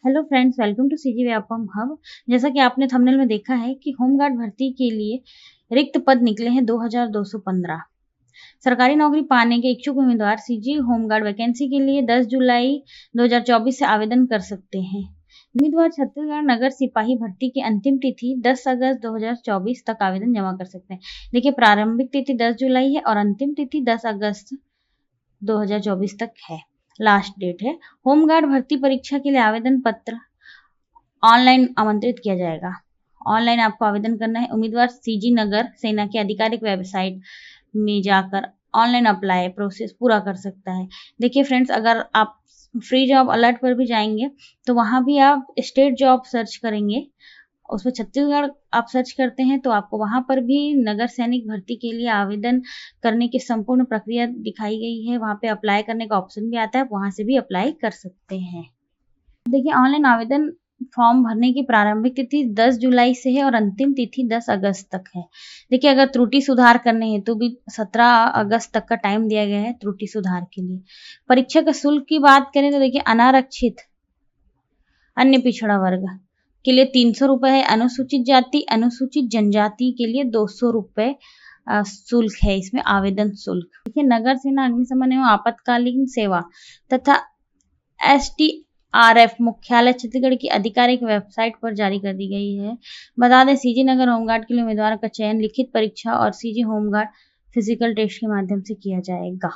Hello friends, welcome to CG Vyapam hub. जैसा कि आपने थंबनेल में देखा है कि होमगार्ड भर्ती के लिए रिक्त पद निकले हैं 2215। सरकारी नौकरी पाने के इच्छुक उम्मीदवार सीजी होमगार्ड वैकेंसी के लिए 10 जुलाई 2024 से आवेदन कर सकते हैं। उम्मीदवार छत्तीसगढ़ नगर सिपाही भर्ती की अंतिम तिथि 10 अगस्त 2024 तक आवेदन जमा कर सकते हैं। देखिए, प्रारंभिक तिथि 10 जुलाई है और अंतिम तिथि 10 अगस्त 2024 तक है, लास्ट डेट है। होमगार्ड भर्ती परीक्षा के लिए आवेदन पत्र ऑनलाइन आमंत्रित किया जाएगा। ऑनलाइन आपको आवेदन करना है। उम्मीदवार सीजी नगर सेना की आधिकारिक वेबसाइट में जाकर ऑनलाइन अप्लाई प्रोसेस पूरा कर सकता है। देखिए फ्रेंड्स, अगर आप फ्री जॉब अलर्ट पर भी जाएंगे तो वहां भी आप स्टेट जॉब सर्च करेंगे, उसमें छत्तीसगढ़ आप सर्च करते हैं तो आपको वहां पर भी नगर सैनिक भर्ती के लिए आवेदन करने की संपूर्ण प्रक्रिया दिखाई गई है। वहां पे अप्लाई करने का ऑप्शन भी आता है, वहां से भी अप्लाई कर सकते हैं। देखिए, ऑनलाइन आवेदन फॉर्म भरने की प्रारंभिक तिथि 10 जुलाई से है और अंतिम तिथि 10 अगस्त तक है। देखिए, अगर त्रुटि सुधार करने हैं तो भी 17 अगस्त तक का टाइम दिया गया है त्रुटि सुधार के लिए। परीक्षा का शुल्क की बात करें तो देखिए, अनारक्षित अन्य पिछड़ा वर्ग के लिए 300 रुपए है। अनुसूचित जाति अनुसूचित जनजाति के लिए 200 रुपए शुल्क है इसमें आवेदन शुल्क। देखिए, नगर सेना अग्निशमन एवं आपातकालीन सेवा तथा STRF मुख्यालय छत्तीसगढ़ की आधिकारिक वेबसाइट पर जारी कर दी गई है। बता दें, सीजी नगर होमगार्ड के लिए उम्मीदवारों का चयन लिखित परीक्षा और सीजी होमगार्ड फिजिकल टेस्ट के माध्यम से किया जाएगा।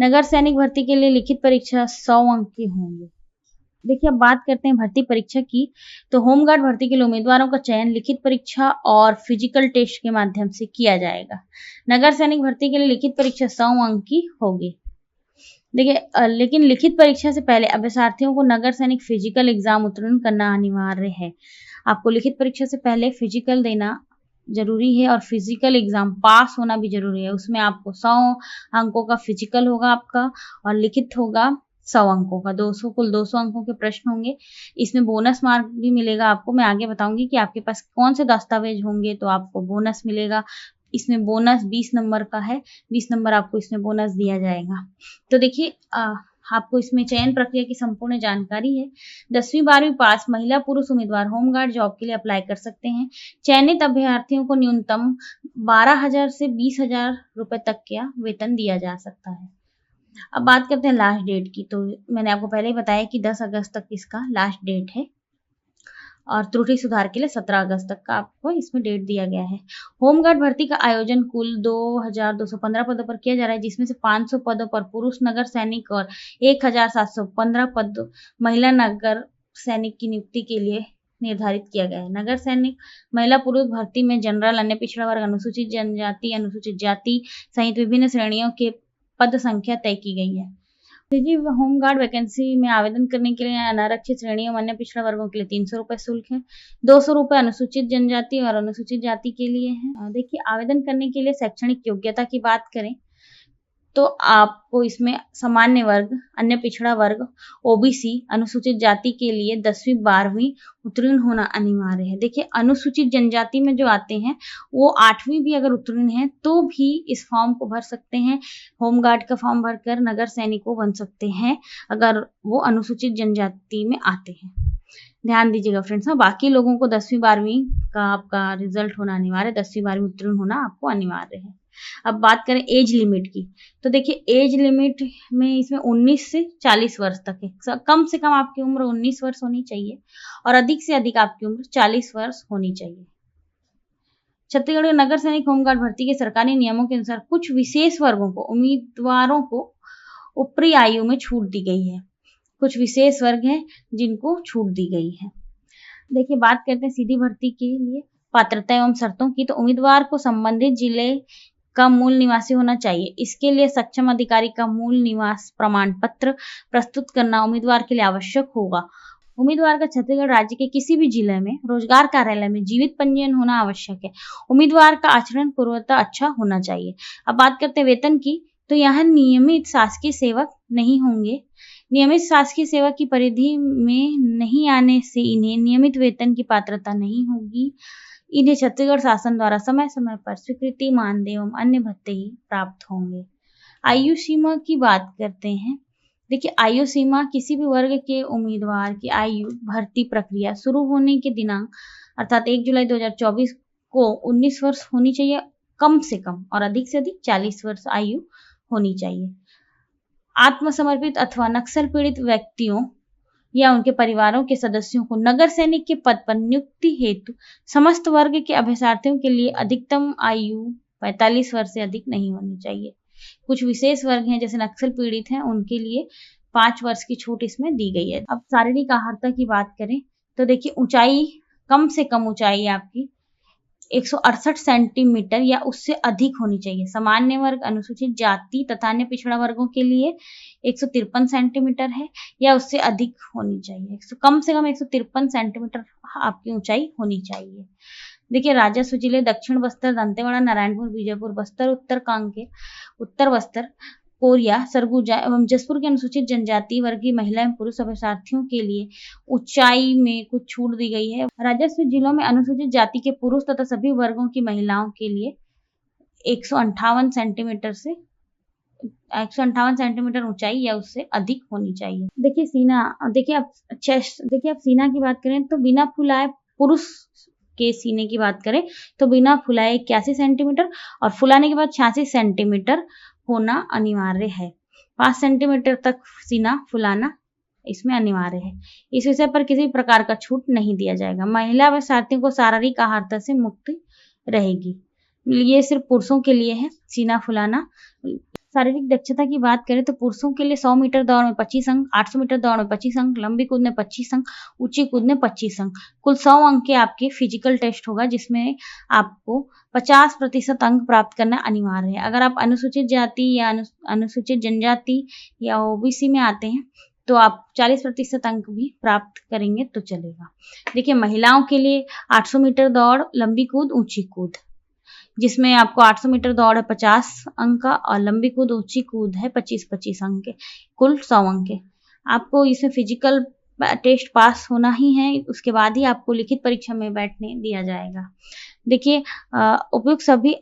नगर सैनिक भर्ती के लिए लिखित परीक्षा 100 अंक की होंगी। देखिए, अब बात करते हैं भर्ती परीक्षा की, तो होमगार्ड भर्ती के लिए उम्मीदवारों का चयन लिखित परीक्षा और फिजिकल टेस्ट के माध्यम से किया जाएगा। नगर सैनिक भर्ती के लिए लिखित परीक्षा 100 अंक की होगी। देखिए, लेकिन लिखित परीक्षा से पहले अभ्यर्थियों को नगर सैनिक फिजिकल एग्जाम उत्तीर्ण करना अनिवार्य है। आपको लिखित परीक्षा से पहले फिजिकल देना जरूरी है और फिजिकल एग्जाम पास होना भी जरूरी है। उसमें आपको 100 अंकों का फिजिकल होगा आपका और लिखित होगा 100 अंकों का। 200 कुल 200 अंकों के प्रश्न होंगे। इसमें बोनस मार्क भी मिलेगा आपको। मैं आगे बताऊंगी कि आपके पास कौन से दस्तावेज होंगे तो आपको बोनस मिलेगा। इसमें बोनस 20 नंबर का है, 20 नंबर आपको इसमें बोनस दिया जाएगा। तो देखिए, आपको इसमें चयन प्रक्रिया की संपूर्ण जानकारी है। 10वीं 12वीं पास महिला पुरुष उम्मीदवार होमगार्ड जॉब के लिए अप्लाई कर सकते हैं। चयनित अभ्यर्थियों को न्यूनतम 12,000 से 20,000 रुपए तक का वेतन दिया जा सकता है। अब बात करते हैं लास्ट डेट की, तो मैंने आपको पहले ही बताया कि 10 अगस्त तक इसका लास्ट डेट है और त्रुटि सुधार के लिए 17 अगस्त तक का आपको इसमें डेट दिया गया है। होमगार्ड भर्ती का आयोजन कुल 2215 पदों पर किया जा रहा है, जिसमें से 500 पदों पर पुरुष नगर सैनिक और 1715 पद महिला नगर सैनिक की नियुक्ति के लिए निर्धारित किया गया है। नगर सैनिक महिला पुरुष भर्ती में जनरल, अन्य पिछड़ा वर्ग, अनुसूचित जनजाति, अनुसूचित जाति सहित विभिन्न श्रेणियों के पद संख्या तय की गई है। सीजी होमगार्ड वैकेंसी में आवेदन करने के लिए अनारक्षित श्रेणियों, अन्य पिछड़ा वर्गों के लिए 300 रुपए शुल्क है। 200 रुपए अनुसूचित जनजाति और अनुसूचित जाति के लिए है। देखिए, आवेदन करने के लिए शैक्षणिक योग्यता की बात करें तो आपको इसमें सामान्य वर्ग, अन्य पिछड़ा वर्ग, ओबीसी, अनुसूचित जाति के लिए 10वीं 12वीं उत्तीर्ण होना अनिवार्य है। देखिए, अनुसूचित जनजाति में जो आते हैं वो 8वीं भी अगर उत्तीर्ण है तो भी इस फॉर्म को भर सकते हैं। होमगार्ड का फॉर्म भरकर नगर सैनिक बन सकते हैं अगर वो अनुसूचित जनजाति में आते हैं। ध्यान दीजिएगा फ्रेंड्स। बाकी लोगों को 10वीं 12वीं का आपका रिजल्ट होना अनिवार्य है, 10वीं 12वीं उत्तीर्ण होना आपको अनिवार्य है। अब बात करें एज लिमिट की, तो देखिए एज लिमिट में इसमें 19 से 40 वर्ष तक है। कम से कम आपकी उम्र 19 वर्ष होनी चाहिए और अधिक से अधिक आपकी उम्र 40 वर्ष होनी चाहिए। छत्तीसगढ़ के नगर सैनिक होमगार्ड भर्ती के सरकारी नियमों के अनुसार कुछ विशेष वर्गों को उम्मीदवारों को ऊपरी आयु में छूट दी गई है। कुछ विशेष वर्ग हैं जिनको छूट दी गई है। देखिए, बात करते हैं सीधी भर्ती के लिए पात्रता एवं शर्तों की, तो उम्मीदवार को संबंधित जिले का मूल निवासी होना चाहिए। इसके लिए सक्षम अधिकारी का मूल निवास प्रमाण पत्र प्रस्तुत करना उम्मीदवार के लिए आवश्यक होगा। उम्मीदवार का छत्तीसगढ़ राज्य के किसी भी जिले में रोजगार कार्यालय में जीवित पंजीयन होना आवश्यक है। उम्मीदवार का आचरण पूर्वता अच्छा होना चाहिए। अब बात करते हैं वेतन की, तो यहाँ नियमित शासकीय सेवक नहीं होंगे। नियमित शासकीय सेवा की परिधि में नहीं आने से इन्हें नियमित वेतन की पात्रता नहीं होगी। इन्हें छत्तीसगढ़ शासन द्वारा समय समय पर स्वीकृति, मानदेय एवं अन्य भत्ते ही प्राप्त होंगे। आयु सीमा की बात करते हैं। देखिए आयु सीमा किसी भी वर्ग के उम्मीदवार की आयु भर्ती प्रक्रिया शुरू होने के दिनांक अर्थात 1 जुलाई 2024 को 19 वर्ष होनी चाहिए कम से कम और अधिक से अधिक 40 वर्ष आयु होनी चाहिए। आत्मसमर्पित अथवा नक्सल पीड़ित व्यक्तियों या उनके परिवारों के सदस्यों को नगर सैनिक के पद पर नियुक्ति हेतु समस्त वर्ग के अभ्यर्थियों के लिए अधिकतम आयु 45 वर्ष से अधिक नहीं होनी चाहिए। कुछ विशेष वर्ग हैं जैसे नक्सल पीड़ित हैं, उनके लिए 5 वर्ष की छूट इसमें दी गई है। अब शारीरिक आहारता की बात करें तो देखिए ऊंचाई, कम से कम ऊंचाई आपकी 168 सेंटीमीटर या उससे अधिक होनी चाहिए। सामान्य वर्ग, अनुसूचित जाति तथा अन्य पिछड़ा वर्गों के लिए 153 सेंटीमीटर है या उससे अधिक होनी चाहिए। कम से कम 153 सेंटीमीटर आपकी ऊंचाई होनी चाहिए। देखिए राजस्व जिले दक्षिण बस्तर, दंतेवाड़ा, नारायणपुर, बीजापुर, बस्तर, उत्तर कांकेर, उत्तर बस्तर, कोरिया, सरगुजा एवं जसपुर के अनुसूचित जनजाति वर्ग की महिला एवं पुरुष अभ्यर्थियों के लिए ऊंचाई में कुछ छूट दी गई है। राजस्व जिलों में अनुसूचित जाति के पुरुष तथा सभी वर्गों की महिलाओं के लिए 158 सेंटीमीटर से 158 सेंटीमीटर ऊंचाई या उससे अधिक होनी चाहिए। देखिए सीना, देखिए अब चेस्ट, देखिए अब सीना की बात करें तो बिना फुलाए पुरुष के सीने की बात करें तो बिना फुलाए 81 सेंटीमीटर और फुलाने के बाद 86 सेंटीमीटर होना अनिवार्य है। 5 सेंटीमीटर तक सीना फुलाना इसमें अनिवार्य है। इस विषय पर किसी प्रकार का छूट नहीं दिया जाएगा। महिला अभ्यर्थियों को शारीरिक आहारता से मुक्ति रहेगी। ये सिर्फ पुरुषों के लिए है सीना फुलाना। शारीरिक दक्षता की बात करें तो पुरुषों के लिए 100 मीटर दौड़ में 25 अंक, 800 मीटर दौड़ में 25 अंक, लंबी कूद में 25 अंक, ऊंची कूद में 25 अंक, कुल 100 अंक के आपके फिजिकल टेस्ट होगा जिसमें आपको 50% अंक प्राप्त करना अनिवार्य है। अगर आप अनुसूचित जाति या अनुसूचित जनजाति या ओबीसी में आते हैं तो आप 40% अंक भी प्राप्त करेंगे तो चलेगा। देखिए महिलाओं के लिए 800 मीटर दौड़, लंबी कूद, ऊंची कूद, जिसमें आपको 800 मीटर दौड़ है 50 अंक का और लंबी कूद ऊंची कूद है 25-25 अंक के, कुल 100 अंक के। आपको इसमें फिजिकल टेस्ट पास होना ही है, उसके बाद ही आपको लिखित परीक्षा में बैठने दिया जाएगा। देखिए उपयुक्त सभी,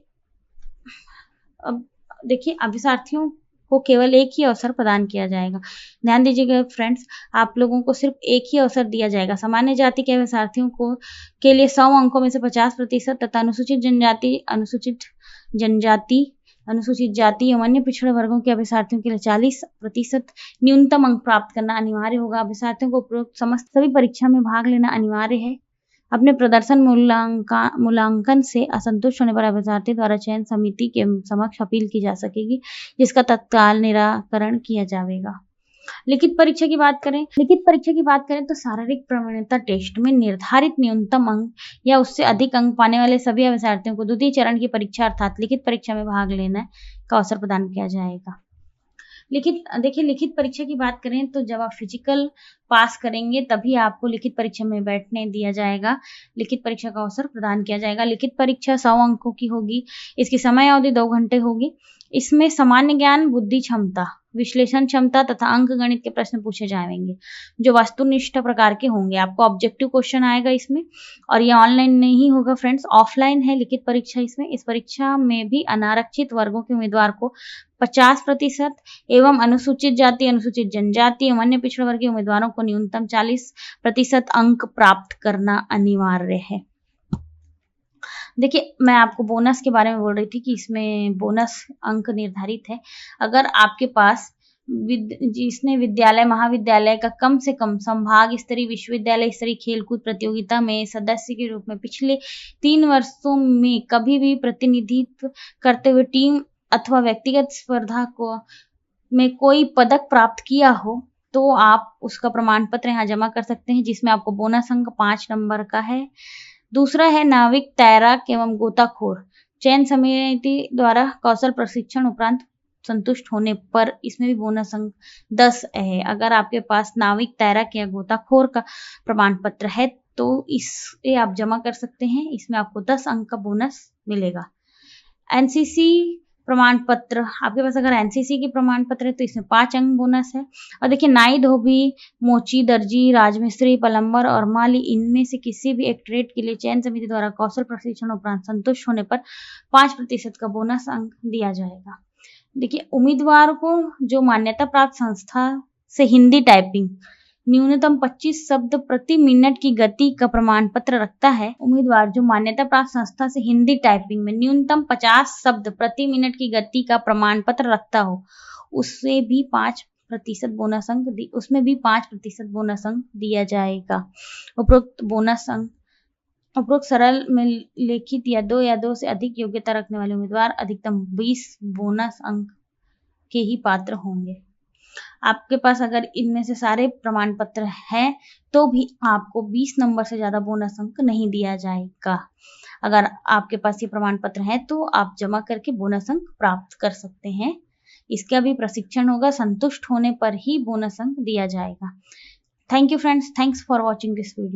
देखिए अभ्यर्थियों को केवल एक ही अवसर प्रदान किया जाएगा। ध्यान दीजिएगा फ्रेंड्स, आप लोगों को सिर्फ एक ही अवसर दिया जाएगा। सामान्य जाति के अभ्यर्थियों को के लिए 100 अंकों में से 50% तथा अनुसूचित जाति एवं अन्य पिछड़े वर्गों के अभ्यर्थियों के लिए 40% न्यूनतम अंक प्राप्त करना अनिवार्य होगा। अभ्यर्थियों को उपरोक्त समस्त सभी परीक्षा में भाग लेना अनिवार्य है। अपने प्रदर्शन मूल्यांकन से असंतुष्ट होने पर अभ्यर्थी द्वारा चयन समिति के समक्ष अपील की जा सकेगी, जिसका तत्काल निराकरण किया जाएगा। लिखित परीक्षा की बात करें तो शारीरिक प्रवीणता टेस्ट में निर्धारित न्यूनतम अंक या उससे अधिक अंक पाने वाले सभी अभ्यर्थियों को द्वितीय चरण की परीक्षा अर्थात लिखित परीक्षा में भाग लेने का अवसर प्रदान किया जाएगा। लिखित परीक्षा की बात करें तो जब आप फिजिकल पास करेंगे तभी आपको लिखित परीक्षा में बैठने दिया जाएगा, लिखित परीक्षा का अवसर प्रदान किया जाएगा। लिखित परीक्षा 100 अंकों की होगी। इसकी समय अवधि 2 घंटे होगी। इसमें सामान्य ज्ञान, बुद्धि क्षमता, विश्लेषण क्षमता तथा अंक गणित के प्रश्न पूछे जाएंगे जो वस्तुनिष्ठ प्रकार के होंगे। आपको ऑब्जेक्टिव क्वेश्चन आएगा इसमें, और ये ऑनलाइन नहीं होगा फ्रेंड्स, ऑफलाइन है लिखित परीक्षा। इस परीक्षा में भी अनारक्षित वर्गों के उम्मीदवार को 50% एवं अनुसूचित जाति, अनुसूचित जनजाति एवं अन्य पिछड़े वर्ग के उम्मीदवारों को न्यूनतम 40% अंक प्राप्त करना अनिवार्य है। देखिए मैं आपको बोनस के बारे में बोल रही थी कि इसमें बोनस अंक निर्धारित है। अगर आपके पास जिसने विद्यालय महाविद्यालय का कम से कम संभाग स्तरीय, विश्वविद्यालय स्तरीय खेलकूद प्रतियोगिता में सदस्य के रूप में पिछले 3 वर्षों में कभी भी प्रतिनिधित्व करते हुए टीम अथवा व्यक्तिगत स्पर्धा में कोई पदक प्राप्त किया हो तो आप उसका प्रमाण पत्र यहाँ जमा कर सकते हैं, जिसमें आपको बोनस अंक 5 नंबर का है। दूसरा है नाविक, तैराक एवं गोताखोर। चयन समिति द्वारा कौशल प्रशिक्षण उपरांत संतुष्ट होने पर इसमें भी बोनस अंक 10 है। अगर आपके पास नाविक, तैराक या गोताखोर का प्रमाण पत्र है तो इसे आप जमा कर सकते हैं, इसमें आपको 10 अंक का बोनस मिलेगा। एनसीसी प्रमाण पत्र, आपके पास अगर एनसीसी के प्रमाण पत्र है तो इसमें 5 अंक बोनस है। और देखिए नाई, धोबी, मोची, दर्जी, राजमिस्त्री, प्लम्बर और माली, इनमें से किसी भी एक ट्रेड के लिए चयन समिति द्वारा कौशल प्रशिक्षण उपरांत संतुष्ट होने पर 5% का बोनस अंक दिया जाएगा। देखिए उम्मीदवार को जो मान्यता प्राप्त संस्था से हिंदी टाइपिंग न्यूनतम 25 शब्द प्रति मिनट की गति का प्रमाण पत्र रखता है। उम्मीदवार जो मान्यता प्राप्त संस्था से हिंदी टाइपिंग में न्यूनतम 50 शब्द प्रति मिनट की गति का प्रमाण पत्र रखता हो, उसमें भी 5% बोनस अंक दिया जाएगा। उपरोक्त सरल में लिखित या दो से अधिक योग्यता रखने वाले उम्मीदवार अधिकतम 20 बोनस अंक के ही पात्र होंगे। आपके पास अगर इनमें से सारे प्रमाण पत्र हैं तो भी आपको 20 नंबर से ज्यादा बोनस अंक नहीं दिया जाएगा। अगर आपके पास ये प्रमाण पत्र है तो आप जमा करके बोनस अंक प्राप्त कर सकते हैं। इसका भी प्रशिक्षण होगा, संतुष्ट होने पर ही बोनस अंक दिया जाएगा। Thank you friends, thanks for watching this video.